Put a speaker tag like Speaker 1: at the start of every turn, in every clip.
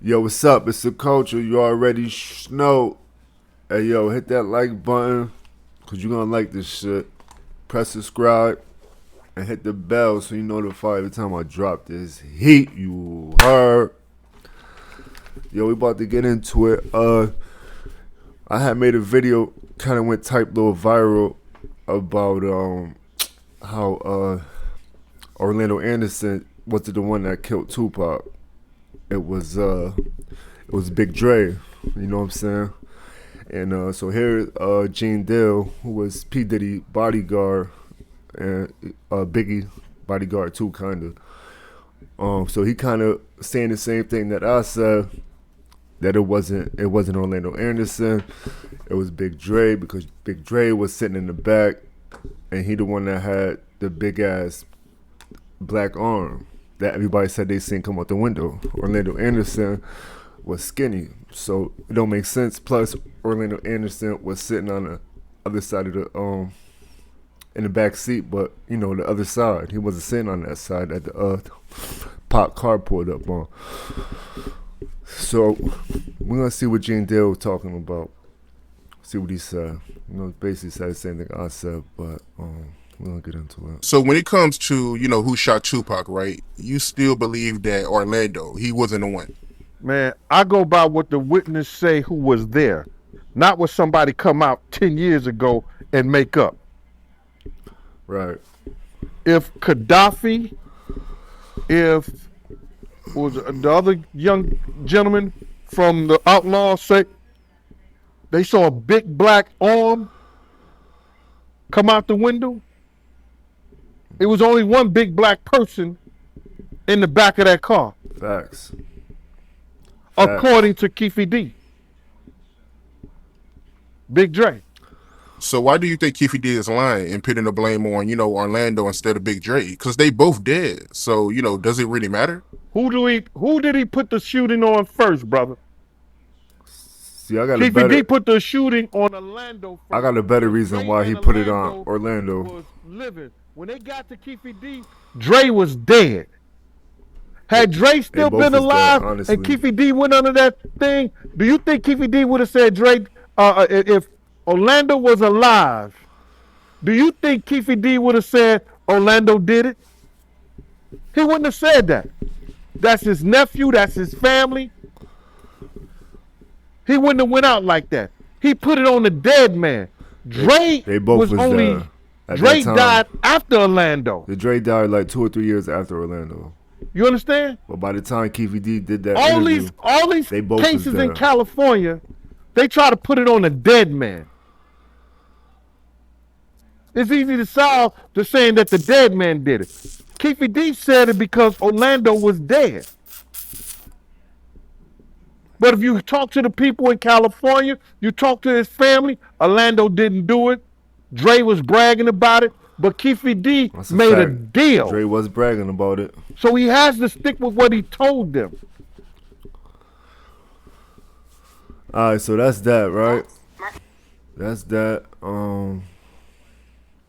Speaker 1: Yo, what's up? It's the culture. You already know. Hey, yo, hit that like button because you're going to like this shit. Press subscribe and hit the bell so you notify every time I drop this heat. You heard? Yo, we about to get into it. I had made a video, kind of went type little viral about how Orlando Anderson wasn't the one that killed Tupac. It was Big Dre, you know what I'm saying? And so here Gene Dill, who was P. Diddy bodyguard and Biggie bodyguard too, kinda. So he kinda saying the same thing that I said, that it wasn't Orlando Anderson, it was Big Dre, because Big Dre was sitting in the back and he the one that had the big ass black arm that everybody said they seen come out the window. Orlando Anderson was skinny, so it don't make sense. Plus, Orlando Anderson was sitting on the other side of the in the back seat, but you know, the other side. He wasn't sitting on that side that the Pac car pulled up on. So we're gonna see what Gene Dill was talking about. See what he said. You know, basically said the same thing I said, but we're gonna get into it.
Speaker 2: So when it comes to, you know, who shot Tupac, right? You still believe that Orlando, he wasn't the one.
Speaker 3: Man, I go by what the witness say who was there, not what somebody come out 10 years ago and make up.
Speaker 1: Right.
Speaker 3: If Gaddafi, if was the other young gentleman from the Outlaws say they saw a big black arm come out the window, it was only one big black person in the back of that car.
Speaker 1: Facts.
Speaker 3: According to Keefe D. Big Dre.
Speaker 2: So why do you think Keefe D is lying and putting the blame on, you know, Orlando instead of Big Dre? Because they both dead. So, you know, does it really matter?
Speaker 3: Who did he put the shooting on first, brother?
Speaker 1: See, I got
Speaker 3: Keefe D put the shooting on Orlando first.
Speaker 1: I got a better reason why he put it on Orlando.
Speaker 3: Was living. When they got to Keefe D, Dre was dead. Had Dre still been alive and Keefe D went under that thing, do you think Keefe D would have said Dre, if Orlando was alive, do you think Keefe D would have said Orlando did it? He wouldn't have said that. That's his nephew, that's his family. He wouldn't have went out like that. He put it on the dead man. Dre was only Dre died after Orlando.
Speaker 1: The Dre died like 2 or 3 years after Orlando.
Speaker 3: You understand?
Speaker 1: But by the time Keefe D did that
Speaker 3: all
Speaker 1: interview,
Speaker 3: these cases in California, they try to put it on a dead man. It's easy to solve to saying that the dead man did it. Keefe D said it because Orlando was dead. But if you talk to the people in California, you talk to his family, Orlando didn't do it. Dre was bragging about it, but Keefe D made a deal.
Speaker 1: Dre was bragging about it.
Speaker 3: So he has to stick with what he told them.
Speaker 1: All right, so that's that, right? That's that.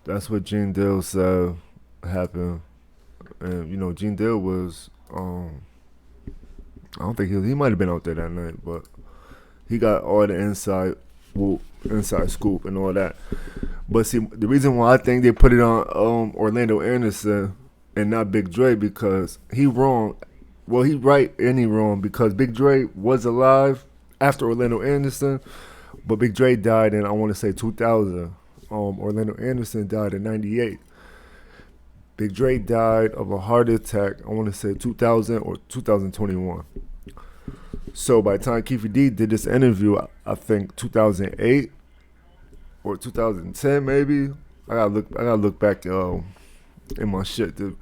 Speaker 1: That's what Gene Dill said happened. And you know, Gene Dill was I don't think he might have been out there that night, but he got all the inside scoop and all that. But see, the reason why I think they put it on Orlando Anderson and not Big Dre, because he wrong. Well, he right and he wrong, because Big Dre was alive after Orlando Anderson, but Big Dre died in, I want to say, 2000. Orlando Anderson died in 98. Big Dre died of a heart attack, I want to say 2000 or 2021. So by the time Keefe D did this interview, I think 2008 or 2010 maybe. I gotta look back in my shit, dude.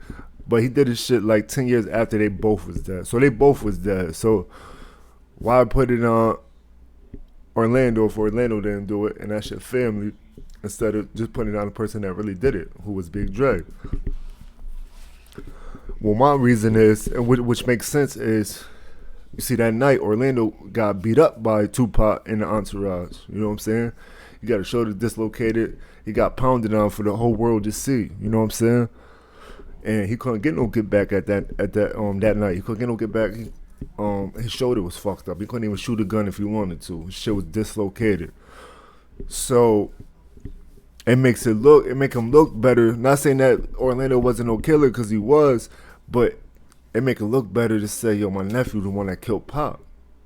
Speaker 1: But he did his shit like 10 years after they both was dead. So they both was dead. So why put it on Orlando if Orlando didn't do it and that's your family, instead of just putting it on the person that really did it, who was Big Dre? Well, my reason is, and which makes sense, is, you see, that night Orlando got beat up by Tupac and the entourage. You know what I'm saying? He got his shoulder dislocated. He got pounded on for the whole world to see. You know what I'm saying? And he couldn't get no get back at that night. He couldn't get no get back. his shoulder was fucked up. He couldn't even shoot a gun if he wanted to. His shit was dislocated. So it make him look better. Not saying that Orlando wasn't no killer, because he was, but it make it look better to say, yo, my nephew the one that killed Pop.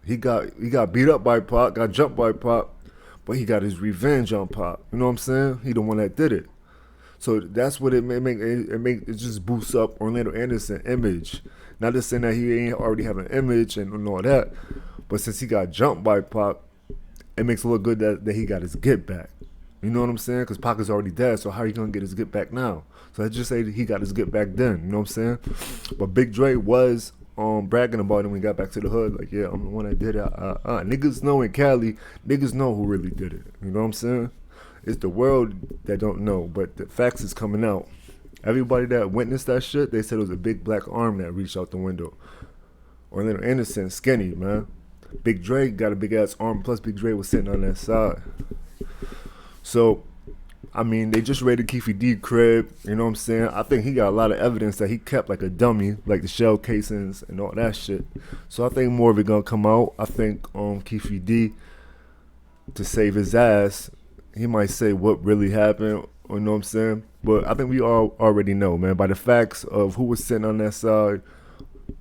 Speaker 1: He got beat up by Pop, got jumped by Pop, but he got his revenge on Pop. You know what I'm saying? He the one that did it. So that's what it just boosts up Orlando Anderson image. Not just saying that he ain't already have an image and all that, but since he got jumped by Pop, it makes it look good that he got his get back. You know what I'm saying? Because Pac is already dead, so how are you going to get his get back now? So I just say that he got his get back then. You know what I'm saying? But Big Dre was bragging about it when he got back to the hood. Like, yeah, I'm the one that did it. Niggas know in Cali, niggas know who really did it. You know what I'm saying? It's the world that don't know, but the facts is coming out. Everybody that witnessed that shit, they said it was a big black arm that reached out the window. Orlando Anderson, skinny, man. Big Dre got a big ass arm, plus Big Dre was sitting on that side. So, I mean, they just raided Keefe D crib, you know what I'm saying? I think he got a lot of evidence that he kept like a dummy, like the shell casings and all that shit. So I think more of it gonna come out. I think Keefe D, to save his ass, he might say what really happened, you know what I'm saying? But I think we all already know, man, by the facts of who was sitting on that side,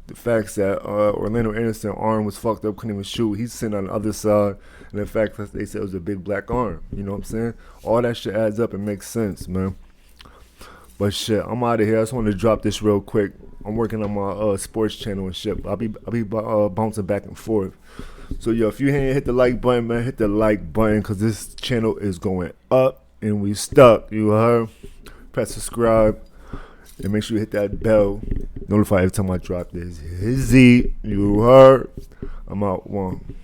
Speaker 1: the facts that Orlando Anderson's arm was fucked up, couldn't even shoot. He's sitting on the other side, and the fact that they said it was a big black arm. You know what I'm saying? All that shit adds up and makes sense, man. But shit, I'm out of here. I just wanted to drop this real quick. I'm working on my sports channel and shit. I'll be bouncing back and forth. So yo, if you ain't hit the like button, man, hit the like button, because this channel is going up and we stuck. You heard? Press subscribe. And make sure you hit that bell. Notify every time I drop this. Hizzy, you heard? I'm out. One.